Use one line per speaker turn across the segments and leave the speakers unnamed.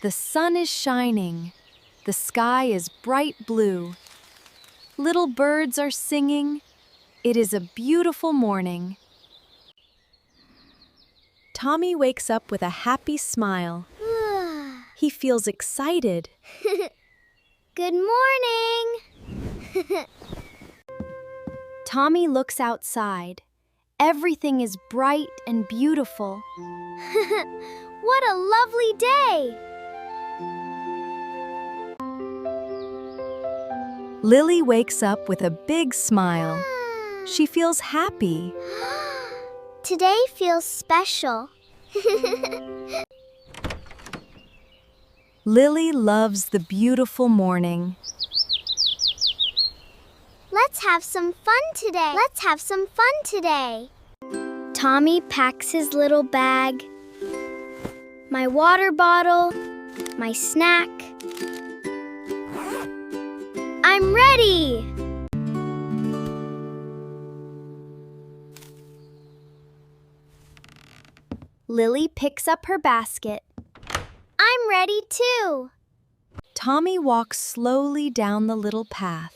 The sun is shining. The sky is bright blue. Little birds are singing. It is a beautiful morning. Tommy wakes up with a happy smile. He feels excited.
Good morning!
Tommy looks outside. Everything is bright and beautiful.
What a lovely day!
Lily wakes up with a big smile. She feels happy.
Today feels special.
Lily loves the beautiful morning.
Let's have some fun today. Tommy packs his little bag, my water bottle, my snack. I'm ready!
Lily picks up her basket.
I'm ready too.
Tommy walks slowly down the little path.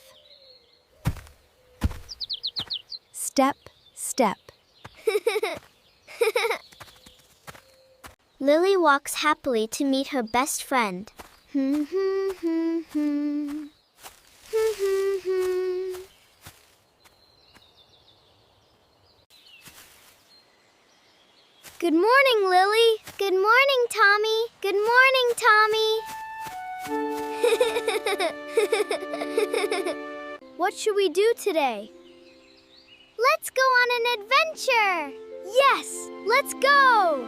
Step, step.
Lily walks happily to meet her best friend. Good morning, Lily. Good morning, Tommy. Good morning, Tommy. What should we do today? Let's go on an adventure! Yes, let's go!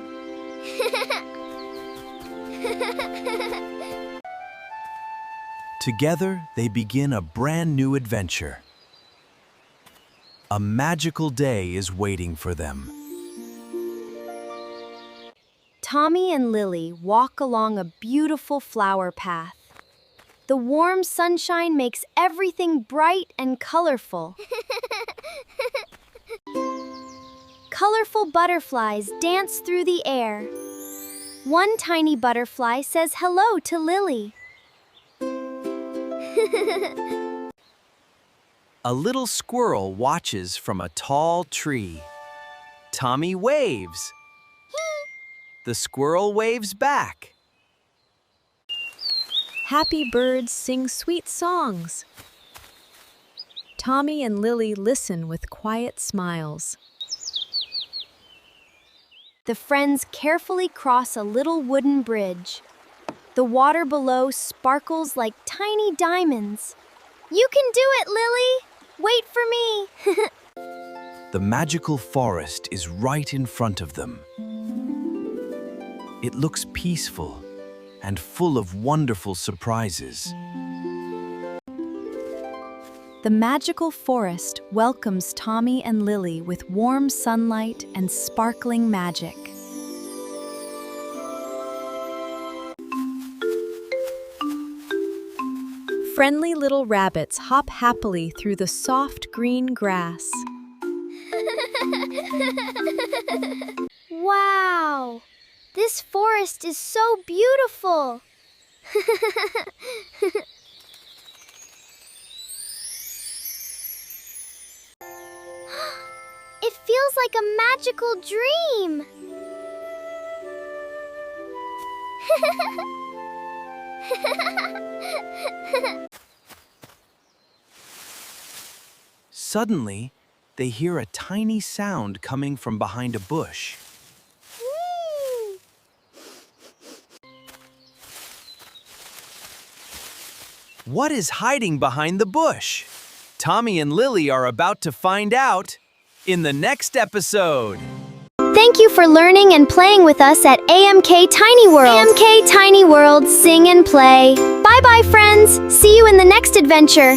Together, they begin a brand new adventure. A magical day is waiting for them.
Tommy and Lily walk along a beautiful flower path. The warm sunshine makes everything bright and colorful. Colorful butterflies dance through the air. One tiny butterfly says hello to Lily.
A little squirrel watches from a tall tree. Tommy waves. The squirrel waves back.
Happy birds sing sweet songs. Tommy and Lily listen with quiet smiles. The friends carefully cross a little wooden bridge. The water below sparkles like tiny diamonds.
You can do it, Lily! Wait for me!
The magical forest is right in front of them. It looks peaceful and full of wonderful surprises.
The magical forest welcomes Tommy and Lily with warm sunlight and sparkling magic. Friendly little rabbits hop happily through the soft green grass.
Wow! This forest is so beautiful! It feels like a magical dream!
Suddenly, they hear a tiny sound coming from behind a bush. What is hiding behind the bush? Tommy and Lily are about to find out in the next episode.
Thank you for learning and playing with us at AMK Tiny World. AMK Tiny World, sing and play. Bye-bye, friends. See you in the next adventure.